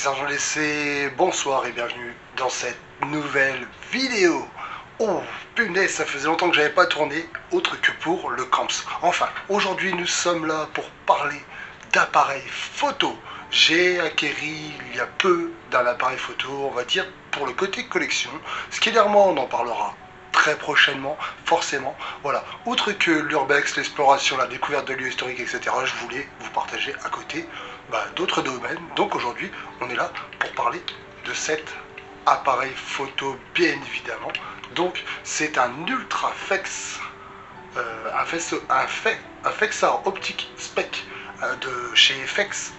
Sergent Laissé, bonsoir et bienvenue dans cette nouvelle vidéo. Oh punaise, ça faisait longtemps que j'avais pas tourné autre que pour le Camps. Enfin, aujourd'hui nous sommes là pour parler d'appareils photo. J'ai acquéri il y a peu d'un appareil photo, on va dire pour le côté collection. Skillerman, on en parlera très prochainement, forcément. Voilà, outre que l'urbex, l'exploration, la découverte de lieux historiques, etc., je voulais vous partager à côté d'autres domaines. Donc aujourd'hui, on est là pour parler de cet appareil photo, bien évidemment. Donc c'est un Ultraflex, un Fexar Optic Spec de chez FX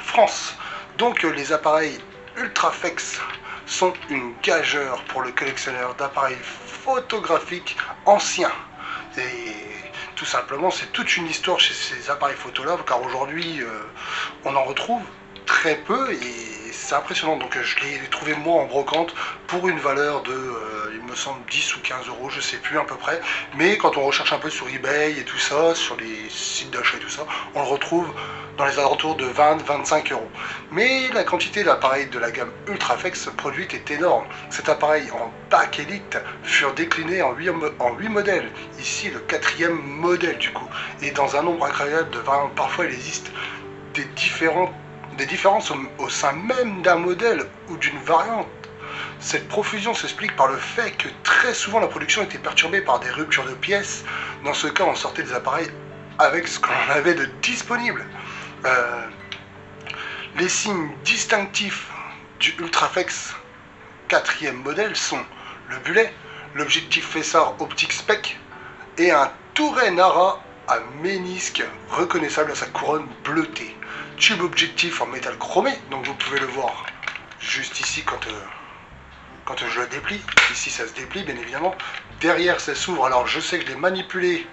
France. Donc les appareils Ultraflex sont une gageure pour le collectionneur d'appareils photographiques anciens. Et tout simplement, c'est toute une histoire chez ces appareils photo-là, car aujourd'hui, on en retrouve très peu et c'est impressionnant. Donc je l'ai trouvé moi en brocante pour une valeur de, il me semble, 10 ou 15 euros, je sais plus à peu près. Mais quand on recherche un peu sur eBay et tout ça, sur les sites d'achat et tout ça, on le retrouve dans les alentours de 20-25 euros. Mais la quantité d'appareils de la gamme Ultraflex produite est énorme. Cet appareil en pack élite furent déclinés en 8 modèles. Ici le 4e modèle du coup. Et dans un nombre incroyable de variantes. Parfois il existe des différences au sein même d'un modèle ou d'une variante. Cette profusion s'explique par le fait que très souvent la production était perturbée par des ruptures de pièces. Dans ce cas, on sortait des appareils avec ce qu'on avait de disponible. Les signes distinctifs du Ultraflex 4e modèle sont le bulet, l'objectif Fexar Optic Spec et un Tourret Nara à ménisque reconnaissable à sa couronne bleutée. Tube objectif en métal chromé, donc vous pouvez le voir juste ici quand je le déplie. Ici ça se déplie bien évidemment. Derrière ça s'ouvre, alors je sais que je l'ai manipulé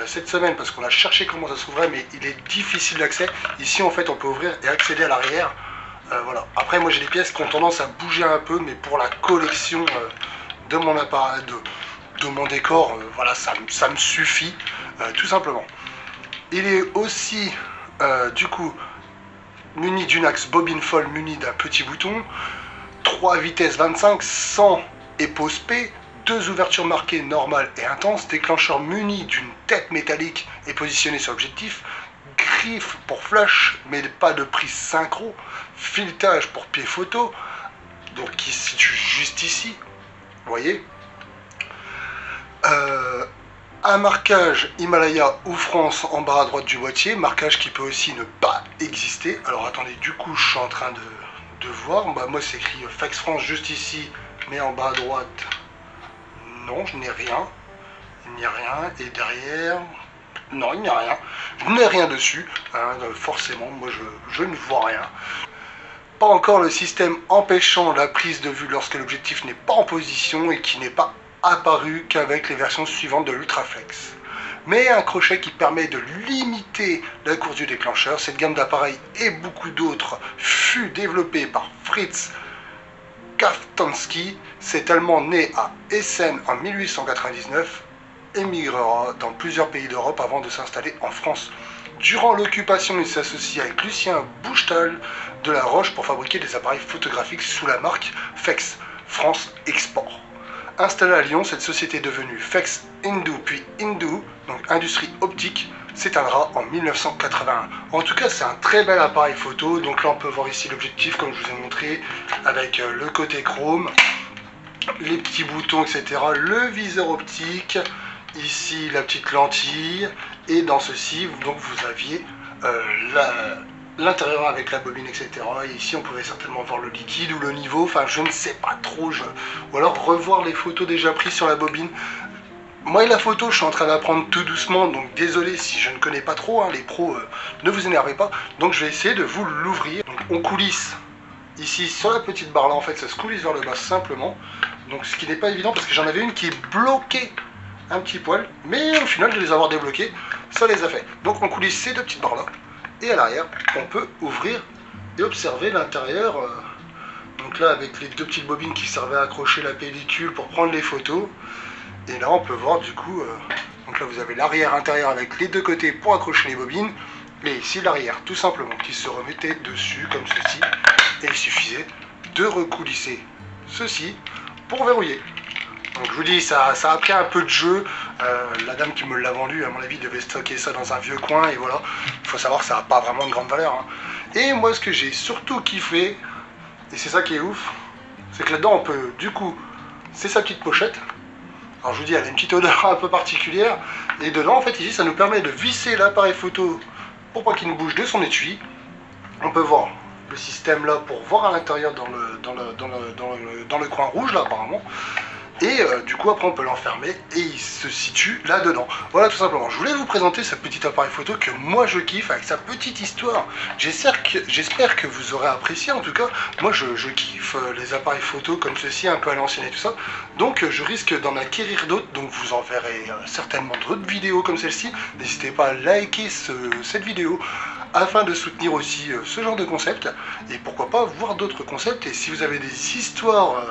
cette semaine parce qu'on a cherché comment ça s'ouvrait, mais il est difficile d'accès. Ici en fait on peut ouvrir et accéder à l'arrière. Voilà. Après moi j'ai des pièces qui ont tendance à bouger un peu, mais pour la collection de mon appareil, de mon décor, voilà, ça me suffit tout simplement. Il est aussi du coup muni d'une axe bobine folle muni d'un petit bouton, 3 vitesses 25, 100 et pose P, 2 ouvertures marquées normales et intenses, déclencheur muni d'une tête métallique et positionné sur l'objectif, griffe pour flash mais pas de prise synchro, filetage pour pied photo, donc qui se situe juste ici, vous voyez. Un marquage Himalaya ou France en bas à droite du boîtier, marquage qui peut aussi ne pas exister. Alors attendez, du coup je suis en train de voir, moi c'est écrit Fax France juste ici, mais en bas à droite, non, je n'ai rien, il n'y a rien, et derrière, non, il n'y a rien, je n'ai rien dessus, hein, forcément, moi je ne vois rien. Pas encore le système empêchant la prise de vue lorsque l'objectif n'est pas en position et qui n'est pas apparu qu'avec les versions suivantes de l'Ultraflex. Mais un crochet qui permet de limiter la course du déclencheur. Cette gamme d'appareils et beaucoup d'autres fut développée par Fritz Kaftansky. Cet Allemand né à Essen en 1899 émigrera dans plusieurs pays d'Europe avant de s'installer en France. Durant l'occupation, il s'associe avec Lucien Bouchetal de la Roche pour fabriquer des appareils photographiques sous la marque Fex France Export. Installée à Lyon, cette société devenue Fex Indu puis Indu, donc industrie optique, s'éteindra en 1981. En tout cas, c'est un très bel appareil photo. Donc là, on peut voir ici l'objectif, comme je vous ai montré, avec le côté chrome, les petits boutons, etc. Le viseur optique, ici la petite lentille, et dans ceci, donc vous aviez l'intérieur avec la bobine, etc. Et ici on pouvait certainement voir le liquide ou le niveau, enfin je ne sais pas trop, ou alors revoir les photos déjà prises sur la bobine. Moi et la photo, je suis en train d'apprendre tout doucement, donc désolé si je ne connais pas trop, hein, les pros, ne vous énervez pas. Donc je vais essayer de vous l'ouvrir. Donc on coulisse ici sur la petite barre là, en fait ça se coulisse vers le bas simplement. Donc ce qui n'est pas évident parce que j'en avais une qui est bloquée un petit poil, mais au final de les avoir débloqués, ça les a fait. Donc on coulisse ces deux petites barres là. Et à l'arrière, on peut ouvrir et observer l'intérieur. Donc là, avec les deux petites bobines qui servaient à accrocher la pellicule pour prendre les photos. Et là, on peut voir du coup, donc là vous avez l'arrière-intérieur avec les deux côtés pour accrocher les bobines. Et ici l'arrière, tout simplement, qui se remettait dessus comme ceci. Et il suffisait de recoulisser ceci pour verrouiller. Donc je vous dis, ça a pris un peu de jeu. La dame qui me l'a vendu, à mon avis, devait stocker ça dans un vieux coin. Et voilà, il faut savoir que ça n'a pas vraiment de grande valeur. Hein. Et moi, ce que j'ai surtout kiffé, et c'est ça qui est ouf, c'est que là-dedans, on peut, du coup, c'est sa petite pochette. Alors je vous dis, elle a une petite odeur un peu particulière. Et dedans, en fait, ici, ça nous permet de visser l'appareil photo pour pas qu'il ne bouge de son étui. On peut voir le système là pour voir à l'intérieur dans le coin rouge là apparemment. Et du coup après on peut l'enfermer et il se situe là-dedans. Voilà tout simplement. Je voulais vous présenter ce petit appareil photo que moi je kiffe avec sa petite histoire. J'espère que vous aurez apprécié en tout cas. Moi je kiffe les appareils photo comme ceci, un peu à l'ancienne et tout ça. Donc je risque d'en acquérir d'autres. Donc vous en verrez certainement d'autres vidéos comme celle-ci. N'hésitez pas à liker cette vidéo afin de soutenir aussi ce genre de concept. Et pourquoi pas voir d'autres concepts. Et si vous avez des histoires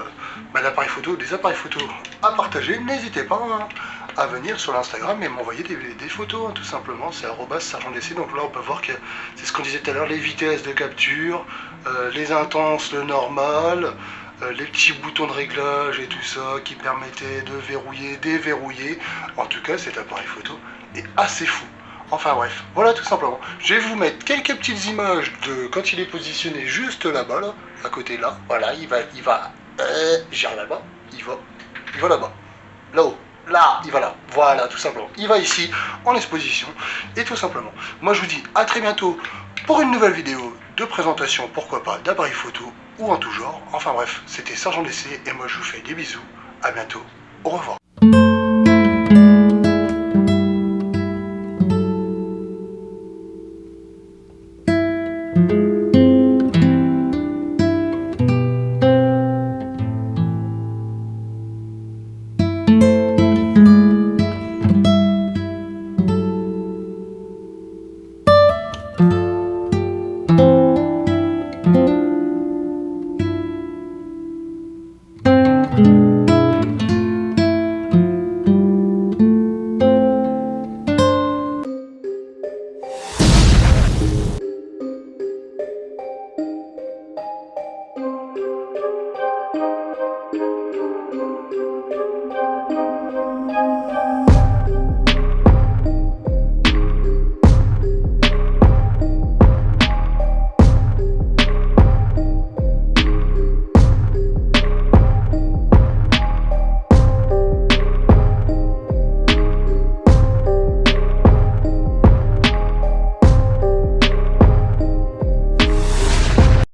d'appareils photo, des appareils photo à partager, n'hésitez pas à venir sur l'Instagram et m'envoyer des photos, hein, tout simplement. C'est @sergentdc. Donc là on peut voir que c'est ce qu'on disait tout à l'heure, les vitesses de capture, les intenses, le normal, les petits boutons de réglage et tout ça qui permettaient de verrouiller, déverrouiller. En tout cas cet appareil photo est assez fou. Enfin bref, voilà tout simplement. Je vais vous mettre quelques petites images de quand il est positionné juste là-bas, là, à côté là. Voilà, il va j'irai là-bas, il va là-bas, là-haut, là, il va là, voilà, tout simplement. Il va ici, en exposition, et tout simplement. Moi, je vous dis à très bientôt pour une nouvelle vidéo de présentation, pourquoi pas, d'appareils photo, ou en tout genre. Enfin bref, c'était Sergent DC, et moi, je vous fais des bisous, à bientôt, au revoir.